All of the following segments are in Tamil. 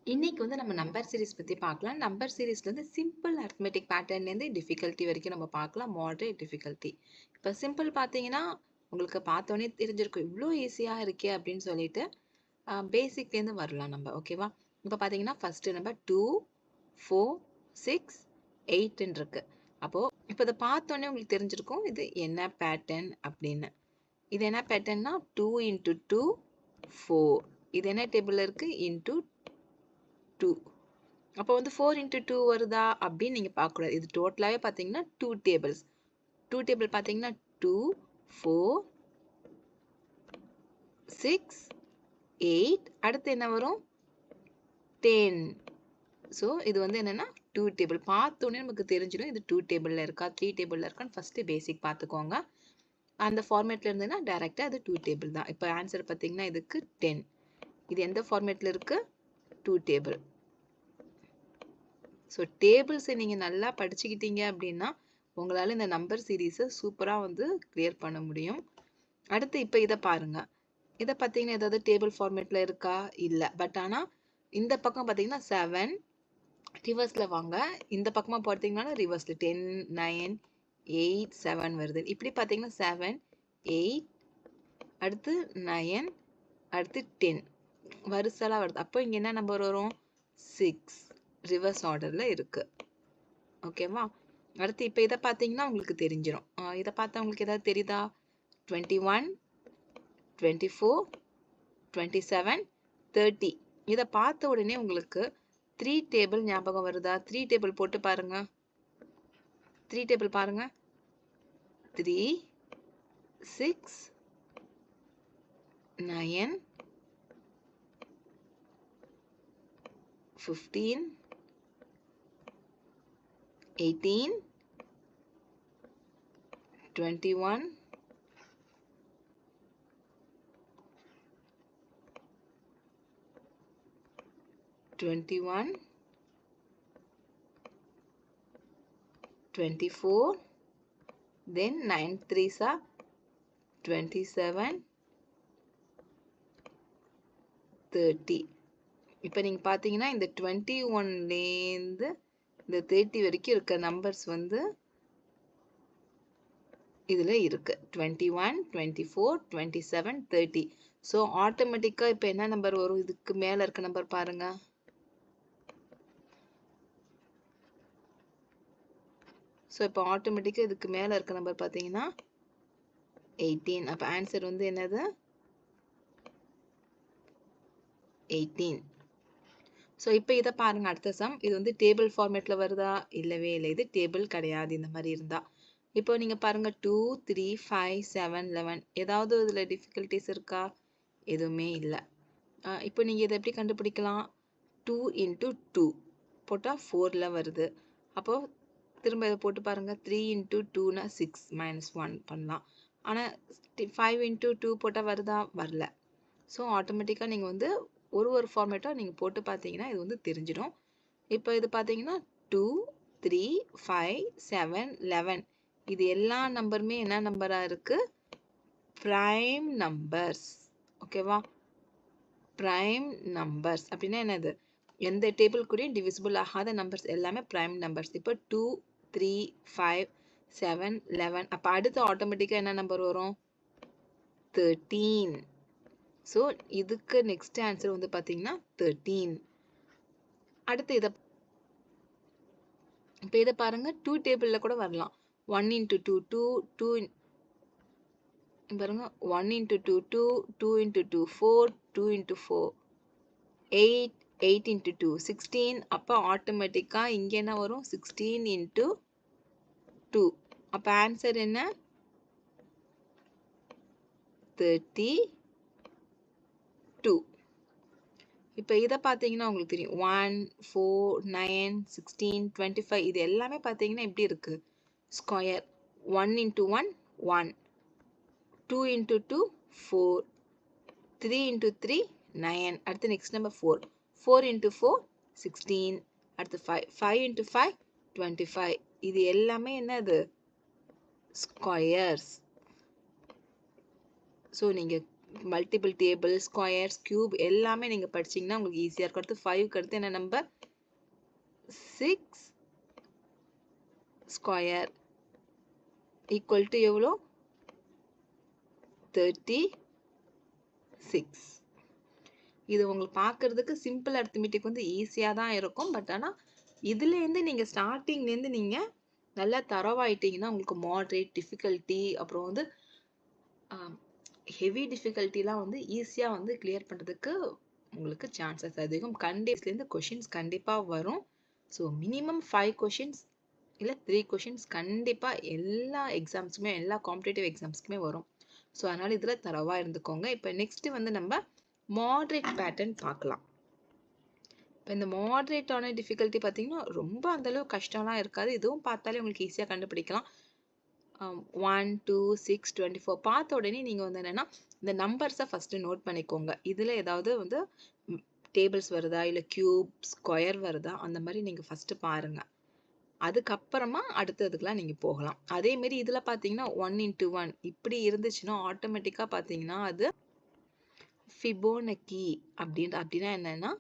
இன்னைக்கு வந்து நம்ம நம்பர் சீரிஸ் பத்தி பார்க்கலாம். நம்பர் சீரிஸ்ல இருந்து சிம்பிள் அரித்மெட்டிக் பேட்டர்ன்ல இருந்து டிஃபிகல்ட்டி வரைக்கும் நம்ம பார்க்கலாம். Moderate difficulty. இப்ப சிம்பிள் பார்த்தீங்கன்னா, உங்களுக்கு பார்த்தோனே தெரிஞ்சிருக்கும். இவ்ளோ ஈஸியா இருக்கே அப்படின்னு சொல்லிட்டு, பேசிக்ல இருந்து வரலாம் நம்ம. ஓகேவா? இப்ப பார்த்தீங்கன்னா, ஃபர்ஸ்ட் நம்பர் 2, 4, 6, 8ன்னு இருக்கு. அப்போ இப்ப இத பார்த்தோனே உங்களுக்கு தெரிஞ்சிருக்கும். இது என்ன பேட்டர்ன் அப்படின்னு. இது என்ன பேட்டர்ன்னா 2 into 2, 4. இது என்ன டேபிள்ல இருக்கு? into 2. அப்போ வந்து 4 into 2 வருதா அப்படின்னு நீங்க பார்க்கக்கூடாது. இது டோட்டலாவே பார்த்தீங்கன்னா 2 டேபிள்ஸ். 2 டேபிள் பார்த்தீங்கன்னா 2, 4, 6, 8. அடுத்து என்ன வரும்? 10. ஸோ இது வந்து என்னன்னா 2 டேபிள். பார்த்தோன்னே நமக்கு தெரிஞ்சிடும் இது 2 டேபிள்ல இருக்கா 3 டேபிள்ல இருக்கான்னு ஃபர்ஸ்ட் பேசிக் பார்த்துக்கோங்க. அந்த ஃபார்மேட்ல இருந்ததுன்னா டைரக்டா அது 2 டேபிள் தான். இப்போ ஆன்சர் பார்த்தீங்கன்னா இதுக்கு 10. இது எந்த ஃபார்மேட்ல இருக்கு? 2 டேபிள். ஸோ டேபிள்ஸை நீங்கள் நல்லா படிச்சுக்கிட்டீங்க அப்படின்னா உங்களால் இந்த நம்பர் சீரீஸை சூப்பராக வந்து கிளியர் பண்ண முடியும். அடுத்து இப்போ இதை பாருங்க. இதை பார்த்தீங்கன்னா ஏதாவது டேபிள் ஃபார்மேட்டில் இருக்கா? இல்லை. பட் ஆனால் இந்த பக்கம் பார்த்தீங்கன்னா 7 ரிவர்ஸில் வாங்க. இந்த பக்கமாக பார்த்தீங்கன்னா ரிவர்ஸில் 10, 9, 8, 7 வருது. இப்படி பார்த்தீங்கன்னா 7, 8, அடுத்து 9, அடுத்து 10 வரிசலாக வருது. அப்போ இங்கே என்ன நம்பர் வரும்? 6 ரிவர்ஸ் ஆர்டரில் இருக்குது. ஓகேவா? அடுத்து இப்போ இதை பார்த்தீங்கன்னா உங்களுக்கு தெரிஞ்சிடும். இதை பார்த்தா உங்களுக்கு ஏதாவது தெரியுதா? 21, 24, 27, 30. இதை பார்த்த உடனே உங்களுக்கு 3 டேபிள் ஞாபகம் வருதா? 3 டேபிள் போட்டு பாருங்க. 3 டேபிள் பாருங்க. 3, 6, 9, 15, 18, 21, 21, 24, then 9 3s are 27, 30. இப்போ நீங்கள் பார்த்தீங்கன்னா இந்த 21லேருந்து இந்த 30 வரைக்கும் இருக்க நம்பர்ஸ் வந்து இதில் இருக்குது. 21, 24, 27, 30. ஸோ ஆட்டோமேட்டிக்காக இப்போ என்ன நம்பர் வரும்? இதுக்கு மேலே இருக்க நம்பர் பாருங்க. ஸோ இப்போ ஆட்டோமேட்டிக்காக இதுக்கு மேலே இருக்க நம்பர் பார்த்தீங்கன்னா 18. அப்போ ஆன்சர் வந்து என்னது? 18. ஸோ இப்போ இதை பாருங்க. அடுத்த சம் இது வந்து டேபிள் ஃபார்மேட்டில் வருதா? இல்லவே இல்லை. இது டேபிள் கிடையாது. இந்த மாதிரி இருந்தா இப்போ நீங்கள் பாருங்க 2, 3, 5, 7, 11. ஏதாவது இதில் டிஃபிகல்ட்டிஸ் இருக்கா? எதுவுமே இல்லை. இப்போ நீங்கள் இதை எப்படி கண்டுபிடிக்கலாம்? 2 into 2 போட்டால் 4ல் வருது. அப்போது திரும்ப இதை போட்டு பாருங்கள். 3 into 2னா 6 - 1 பண்ணலாம். ஆனால் 5 into 2 போட்டால் வருதா? வரல. ஸோ ஆட்டோமேட்டிக்காக நீங்கள் வந்து ஒரு ஃபார்மேட்டாக நீங்கள் போட்டு பார்த்தீங்கன்னா இது வந்து தெரிஞ்சிடும். இப்போ இது பார்த்தீங்கன்னா 2, 3, 5, 7, 11. இது எல்லா நம்பருமே என்ன நம்பராக இருக்குது? Prime numbers. ஓகேவா? ப்ரைம் நம்பர்ஸ் அப்படின்னா என்னது? எந்த டேபிள் கூடயும் டிவிசிபிள் ஆகாத நம்பர்ஸ் எல்லாமே ப்ரைம் நம்பர்ஸ். இப்போ 2, 3, 5, 7, 11. அப்போ அடுத்து ஆட்டோமேட்டிக்காக என்ன நம்பர் வரும்? 13. ஸோ இதுக்கு நெக்ஸ்ட் ஆன்சர் வந்து பார்த்தீங்கன்னா 13. அடுத்து இதை இப்போ இதை பாருங்க. 2 டேபிளில் கூட வரலாம். 1 into 2, 2 பாருங்க. 1 into 2, 2, 2 into 2, 4, 2 into 4, 8, 8 into 2, 16. அப்போ ஆட்டோமேட்டிக்காக இங்கே என்ன வரும்? 16 into 2. அப்போ ஆன்சர் என்ன? 32. இப்போ இதை பார்த்தீங்கன்னா உங்களுக்கு தெரியும். 1, 4, 9, 16, 25. இது எல்லாமே பார்த்தீங்கன்னா எப்படி இருக்குது? ஸ்கொயர். 1 into 1, 1. 2 into 2, 4. 3 into 3, 9. அடுத்து நெக்ஸ்ட் நம்பர் 4. 4 into 4, 16. அடுத்து 5. 5 into 5, 25. இது எல்லாமே என்னது? ஸ்கொயர்ஸ். ஸோ நீங்கள் மல்டிபிள் டேபிள், ஸ்கொயர்ஸ், கியூப் எல்லாமே நீங்க படிச்சீங்கன்னா உங்களுக்கு ஈஸியா இருக்கும். அடுத்து 5க்கு அடுத்து என்ன நம்பர்? 6 ஸ்கொயர் ஈக்குவல் டு எவ்வளோ? 36. இது உங்களுக்கு பார்க்கறதுக்கு சிம்பிள் அரித்மெட்டிக் வந்து ஈஸியா தான் இருக்கும். பட் ஆனா இதுலேருந்து நீங்க ஸ்டார்டிங்லேருந்து நீங்க நல்லா தரவாயிட்டீங்கன்னா உங்களுக்கு மாடரேட் டிஃபிகல்ட்டி அப்புறம் வந்து ஹெவி டிஃபிகல்ட்டிலாம் வந்து ஈஸியா வந்து கிளியர் பண்றதுக்கு உங்களுக்கு சான்சஸ் அதிகம். கண்டிப்பாக கொஷின்ஸ் கண்டிப்பா வரும். ஸோ மினிமம் 5 கொஷின்ஸ் இல்ல 3 கொஷின்ஸ் கண்டிப்பா எல்லா எக்ஸாம்ஸ்க்குமே எல்லா காம்படிட்டிவ் எக்ஸாம்ஸ்க்குமே வரும். ஸோ அதனால இதுல தரவா இருந்துக்கோங்க. இப்போ நெக்ஸ்ட் வந்து நம்ம மாடரேட் பேட்டர்ன் பார்க்கலாம். இப்போ இந்த மாடரேட்டான டிஃபிகல்ட்டி பார்த்தீங்கன்னா ரொம்ப அந்த அளவு கஷ்டம்லாம் இருக்காது. இதுவும் பார்த்தாலே உங்களுக்கு ஈஸியாக கண்டுபிடிக்கலாம். 1, 2, 6, 24 பார்த்த உடனே நீங்க வந்து என்னன்னா இந்த நம்பர்ஸை ஃபர்ஸ்ட் நோட் பண்ணிக்கோங்க. இதுல ஏதாவது வந்து டேபிள்ஸ் வருதா இல்ல கியூப் ஸ்கொயர் வருதா அந்த மாதிரி நீங்க ஃபர்ஸ்ட் பாருங்க. அதுக்கப்புறமா அடுத்ததுக்கெல்லாம் நீங்க போகலாம். அதே மாதிரி இதுல பாத்தீங்கன்னா 1 into 1 இப்படி இருந்துச்சுன்னா ஆட்டோமேட்டிக்கா பாத்தீங்கன்னா அது ஃபிபோனக்கி அப்படின்னா என்னன்னா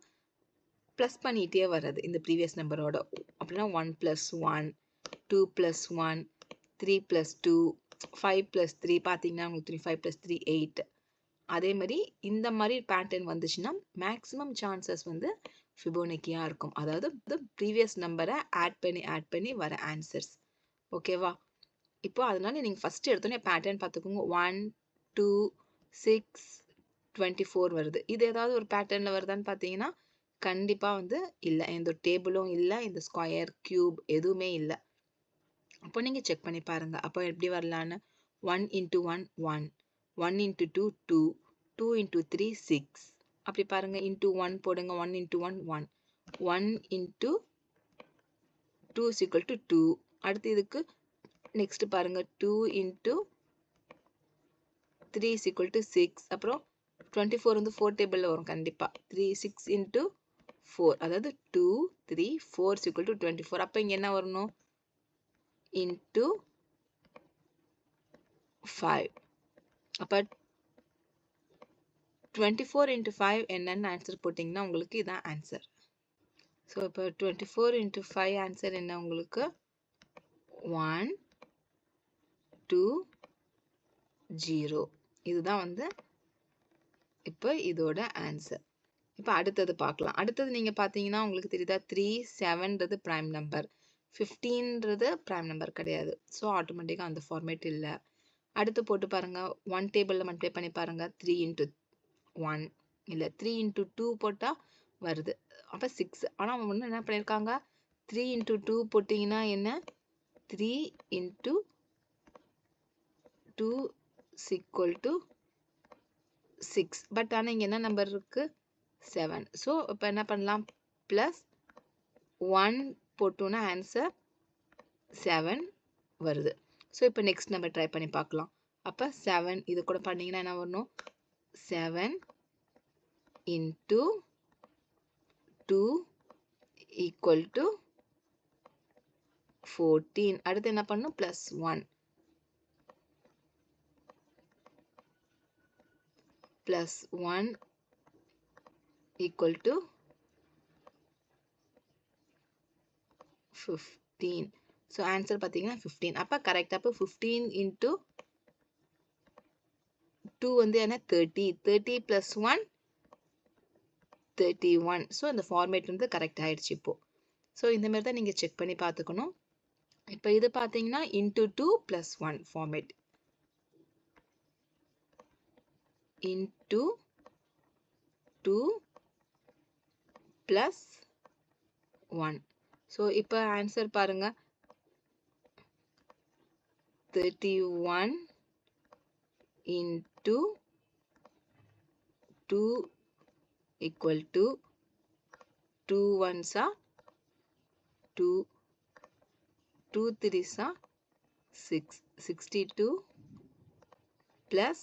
ப்ளஸ் பண்ணிட்டே வர்றது இந்த ப்ரீவியஸ் நம்பரோட. அப்படின்னா 1 + 1, 2 + 1, 3 + 2, 5 + 3 பார்த்தீங்கன்னா உங்களுக்கு 5 + 3 8. அதே மாதிரி இந்த மாதிரி பேட்டர்ன் வந்துச்சுன்னா மேக்ஸிமம் சான்சஸ் வந்து ஃபிபோனக்கியா இருக்கும். அதாவது ப்ரீவியஸ் நம்பரை ஆட் பண்ணி வர ஆன்சர்ஸ். ஓகேவா? இப்போ அதனால நீங்க ஃபர்ஸ்ட் எடுத்தோன்னே பேட்டர்ன் பார்த்துக்கோங்க. 1, 2, 6, 24 வருது. இது ஏதாவது ஒரு பேட்டர்ன்ல வருதான்னு பார்த்தீங்கன்னா கண்டிப்பா வந்து இல்ல. எந்த டேபிளும் இல்ல, இந்த ஸ்கொயர் கியூப் எதுவுமே இல்ல. அப்போ நீங்க செக் பண்ணி பாருங்க. அப்போ எப்படி வரலான்னு 1 into 1 1, 1 into 2 2, 2 into 3 6. அப்படி பாருங்க. into 1 போடுங்க. 1 into 1 1, 1 into 2 is equal to 2. அடுத்து இதுக்கு நெக்ஸ்ட் பாருங்க. 2 into 3 is equal to 6. அப்புறம் 24 வந்து 4 டேபிள்ல வரும் கண்டிப்பா. 3 6 into 4 அதாவது 2 3 4 is equal to 24. அப்ப இங்க என்ன வரணும்? into 5. அப்ப 24 into 5 என்னன்னு ஆன்சர் போட்டீங்கன்னா உங்களுக்கு இதான் ஆன்சர். ஸோ இப்போ 24 into 5 ஆன்சர் என்ன உங்களுக்கு? 1 2 0. இதுதான் வந்து இப்போ இதோட ஆன்சர். இப்போ அடுத்தது பார்க்கலாம். அடுத்தது நீங்க பார்த்தீங்கன்னா உங்களுக்கு தெரியுதா 3 7ன்றது பிரைம் நம்பர், 15ன்றது பிரைம் நம்பர் கிடையாது. ஸோ ஆட்டோமேட்டிக்காக அந்த ஃபார்மேட் இல்லை. அடுத்து போட்டு பாருங்க. 1 டேபிளில் மல்டிப்ளை பண்ணி பாருங்க. 3 into 1 இல்லை 3 into 2 போட்டால் வருது. அப்போ 6. ஆனால் ஒன்று என்ன பண்ணியிருக்காங்க? 3 into 2 போட்டிங்கன்னா என்ன? 3 into 2 is equal to 6. But ஆனால் இங்கே என்ன நம்பர் இருக்கு? 7. ஸோ இப்போ என்ன பண்ணலாம்? ப்ளஸ் 1 போட்டோன்னா ஆன்சர் 7 வருது. ஸோ இப்போ நெக்ஸ்ட் நம்ம ட்ரை பண்ணி பார்க்கலாம். அப்போ 7 இது கூட பண்ணீங்கன்னா என்ன வரணும்? 7 into 2 equal to 14. அடுத்து என்ன பண்ணணும்? Plus 1 plus 1 equal to 15. So answer பார்த்தீங்கன்னா 15. அப்போ கரெக்டாக அப்போ 15 into 2 வந்து என்ன? 30. 30 plus 1 31. ஸோ இந்த ஃபார்மேட் வந்து கரெக்ட் ஆயிடுச்சு இப்போ. ஸோ இந்த மாதிரி தான் நீங்கள் செக் பண்ணி பார்த்துக்கணும். இப்போ இது பார்த்தீங்கன்னா into 2 plus 1 format. into 2 plus 1. So இப்போ ஆன்சர் பாருங்க. 31 into 2 equal to 2 ones are 2, 2 threes are 6. 62 plus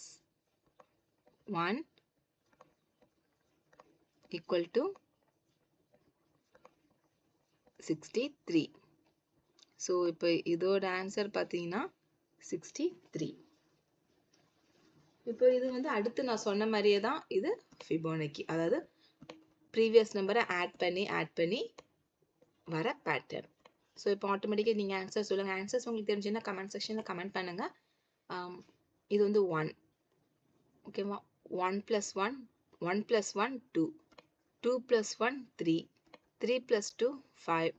1 equal to 63. So இப்போ இதோட ஆன்சர் பார்த்தீங்கன்னா 63. இப்போ இது வந்து அடுத்து நான் சொன்ன மாதிரியே தான் இது ஃபிபோனக்கி, அதாவது ப்ரீவியஸ் நம்பரை ஆட் பண்ணி வர பேட்டர்ன். ஸோ இப்போ ஆட்டோமேட்டிக்காக நீங்கள் ஆன்சர் சொல்லுங்கள். ஆன்சர்ஸ் உங்களுக்கு தெரிஞ்சுன்னா கமெண்ட் செக்ஷனில் கமெண்ட் பண்ணுங்கள். இது வந்து 1, ஓகேவா? 1 + 1 1 + 1 2 2 + 1 3 3 + 2 5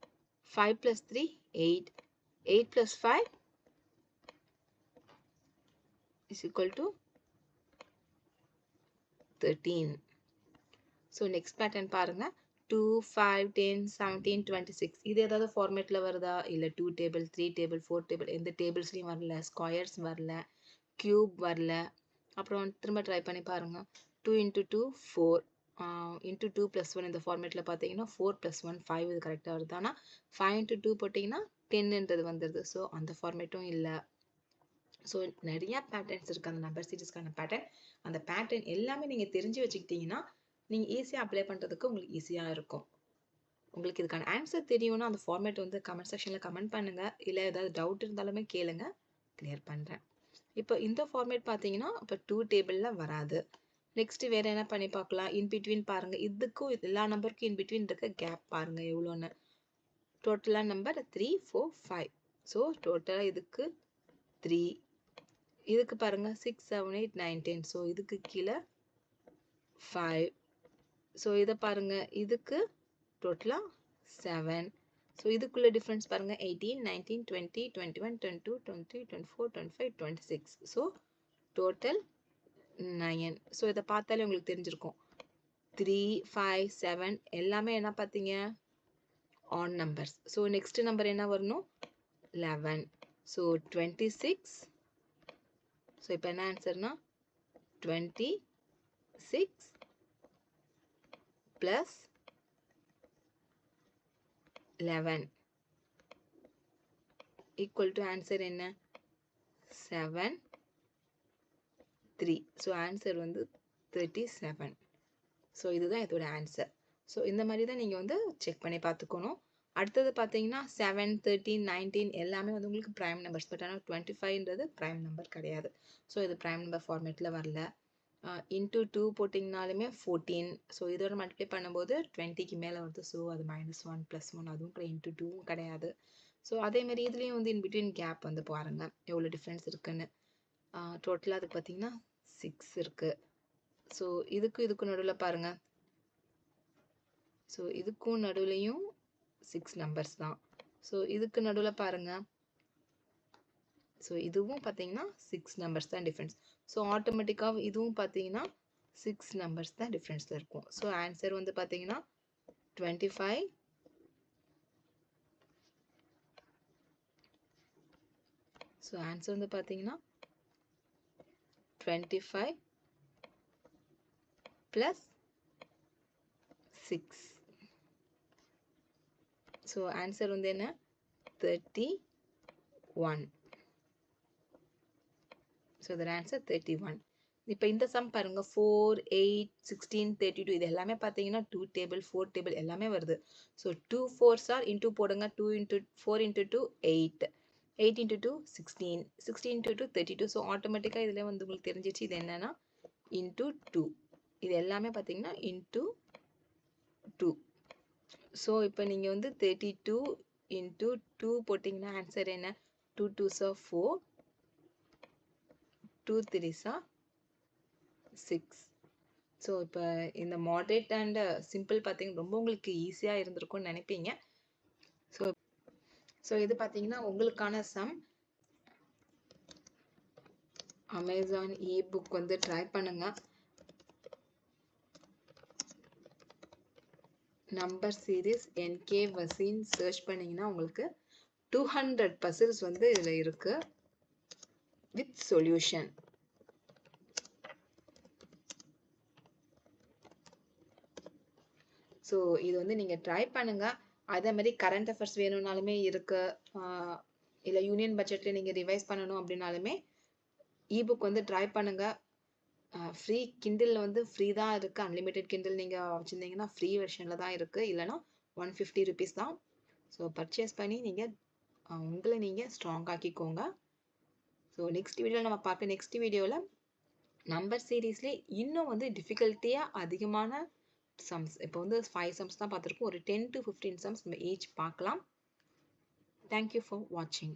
5 + 3 8 8 + 5 = 13. ஸோ நெக்ஸ்ட் பேட்டர்ன் பாருங்க. 2 5 10 17 26 இது ஏதாவது ஃபார்மேட்ல வருதா? இல்லை 2 டேபிள் 3 டேபிள் 4 டேபிள் எந்த டேபிள்ஸ்லையும் வரல, ஸ்கொயர்ஸ் வரல, கியூப் வரல. அப்புறம் திரும்ப ட்ரை பண்ணி பாருங்க. 2 × 2 4 இன்ட்டு 2 + 1 இந்த ஃபார்மேட்டில் பார்த்தீங்கன்னா 4 + 1 5 இது கரெக்டாக வருது. ஆனால் 5 × 2 போட்டிங்கன்னா 10ன்றது வந்துடுது. ஸோ அந்த ஃபார்மேட்டும் இல்லை. ஸோ நிறையா பேட்டர்ன்ஸ் இருக்குது அந்த நம்பர் சீரிஸ்க்கான பேட்டர்ன். அந்த பேட்டர்ன் எல்லாமே நீங்கள் தெரிஞ்சு வச்சுக்கிட்டிங்கன்னா நீங்கள் ஈஸியாக அப்ளை பண்ணுறதுக்கு உங்களுக்கு ஈஸியாக இருக்கும். உங்களுக்கு இதுக்கான ஆன்சர் தெரியும்னா அந்த ஃபார்மேட் வந்து கமெண்ட் செக்ஷனில் கமெண்ட் பண்ணுங்கள். இல்லை ஏதாவது டவுட் இருந்தாலுமே கேளுங்க, கிளியர் பண்ணுறேன். இப்போ இந்த ஃபார்மேட் பார்த்தீங்கன்னா இப்போ 2 டேபிளில் வராது. நெக்ஸ்ட் வேறு என்ன பண்ணி பார்க்கலாம்? இன்பிட்வீன் பாருங்கள். இதுக்கும் எல்லா நம்பருக்கும் இன்பிட்வீன் இருக்க கேப் பாருங்கள் எவ்வளோன்னு. டோட்டலாக நம்பர் 3 4 5. ஸோ டோட்டலாக இதுக்கு 3, இதுக்கு பாருங்கள் 6 7 8 9 10. ஸோ இதுக்கு கீழே 5. ஸோ இதை பாருங்கள், இதுக்கு டோட்டலாக 7. ஸோ இதுக்குள்ள டிஃப்ரென்ஸ் பாருங்கள் 18 19 20 21 22 23 24 25 26. So total 9. ஸோ இதை பார்த்தாலே உங்களுக்கு தெரிஞ்சிருக்கும். 3 5 7 எல்லாமே என்ன பார்த்தீங்க? Odd numbers. So next number என்ன வரணும்? 11. ஸோ 26. ஸோ இப்போ என்ன ஆன்சர்னா 26 + 11 ஈக்குவல் டு ஆன்சர் என்ன? 7 3. ஸோ ஆன்சர் வந்து 37. ஸோ இதுதான் இதோட ஆன்சர். ஸோ இந்த மாதிரி தான் நீங்கள் வந்து செக் பண்ணி பார்த்துக்கணும். அடுத்தது பார்த்தீங்கன்னா 7 13 19 எல்லாமே வந்து உங்களுக்கு ப்ரைம் நம்பர்ஸ். பட் ஆனால் 25ன்றது ப்ரைம் நம்பர் கிடையாது. ஸோ இது ப்ரைம் நம்பர் ஃபார்மேட்டில் வரல. இன்ட்டு 2 போட்டிங்கனாலுமே 14. ஸோ இதோட மல்டிப்ளை பண்ணும்போது 20க்கு மேலே வருது. ஸோ அது -1 + 1 அதுவும் கூட இன்ட்டு 2வும் கிடையாது. ஸோ அதேமாதிரி இதுலேயும் வந்து இன்பிட்வீன் கேப் வந்து பாருங்கள் எவ்வளோ டிஃப்ரென்ஸ் இருக்குன்னு. டோட்டலாக அதுக்கு பார்த்தீங்கன்னா 6 இருக்குது. ஸோ இதுக்கும் நடுவில் பாருங்கள். ஸோ இதுக்கும் நடுவுலையும் 6 நம்பர்ஸ் தான். ஸோ இதுக்கு நடுவில் பாருங்கள். ஸோ இதுவும் பார்த்தீங்கன்னா 6 நம்பர்ஸ் தான் டிஃப்ரென்ஸ். ஸோ ஆட்டோமேட்டிக்காக இதுவும் பார்த்தீங்கன்னா 6 நம்பர்ஸ் தான் டிஃப்ரென்ஸில் இருக்கும். ஸோ ஆன்சர் வந்து பார்த்தீங்கன்னா 25. ஸோ ஆன்சர் வந்து பார்த்தீங்கன்னா 25 + 6. ஸோ ஆன்சர் வந்து என்ன? 31. ஸோ இதோட ஆன்சர் 31. இப்போ இந்த சம் பாருங்க 4 8 16 32 இது எல்லாமே பார்த்தீங்கன்னா 2 டேபிள் 4 டேபிள் எல்லாமே வருது. ஸோ 2 4s ஆர் இன்டூ போடுங்க. 2 × 4 × 2 8 8 × 2 16 16 × 2 32. ஸோ ஆட்டோமேட்டிக்காக இதில் வந்து உங்களுக்கு தெரிஞ்சிச்சு இது என்னன்னா இன்டூ 2. இது எல்லாமே பார்த்தீங்கன்னா இன்டூ 2. ஸோ இப்போ நீங்கள் வந்து 32 × 2 போட்டிங்கன்னா ஆன்சர் என்ன? 2 2s are 4 2 3s are 6. So இப்போ இந்த மாடரேட் அண்ட் சிம்பிள் பார்த்தீங்கன்னா ரொம்ப உங்களுக்கு ஈஸியாக இருந்திருக்கும்னு நினைப்பீங்க. ஸோ இது பார்த்தீங்கன்னா உங்களுக்கான சம். அமேசான் புக் வந்து ட்ரை பண்ணுங்க. நம்பர் சீரீஸ் என்கே வசீன் சர்ச் பண்ணிங்கன்னா உங்களுக்கு 200 பசில்ஸ் வந்து இதில் இருக்கு வித் சொல்யூஷன். ஸோ இது வந்து நீங்கள் ட்ரை பண்ணுங்கள். அதே மாதிரி கரண்ட் அஃபேர்ஸ் வேணும்னாலுமே இருக்கு. இல்லை யூனியன் பட்ஜெட்டில் நீங்கள் ரிவைஸ் பண்ணணும் அப்படின்னாலுமே புக் வந்து ட்ரை பண்ணுங்கள். ஃப்ரீ கிண்டில் வந்து ஃப்ரீ தான் இருக்குது. அன்லிமிட்டெட் கிண்டில் நீங்கள் வச்சுருந்தீங்கன்னா ஃப்ரீ வெர்ஷனில் தான் இருக்குது. இல்லைனா 150 rupees தான். ஸோ பர்ச்சேஸ் பண்ணி நீங்கள் உங்களை நீங்கள் ஸ்ட்ராங் ஆக்கிக்கோங்க. ஸோ நெக்ஸ்ட் வீடியோவில் நம்ம பார்க்க நெக்ஸ்ட் வீடியோவில் நம்பர் சீரீஸ்லேயே இன்னும் வந்து டிஃபிகல்ட்டியாக அதிகமான சம்ஸ் இப்போ வந்து 5 சம்ஸ் தான் பார்த்துருக்கோம். ஒரு 10 to 15 சம்ஸ் நம்ம ஈச் பார்க்கலாம். தேங்க்யூ ஃபார் வாட்சிங்.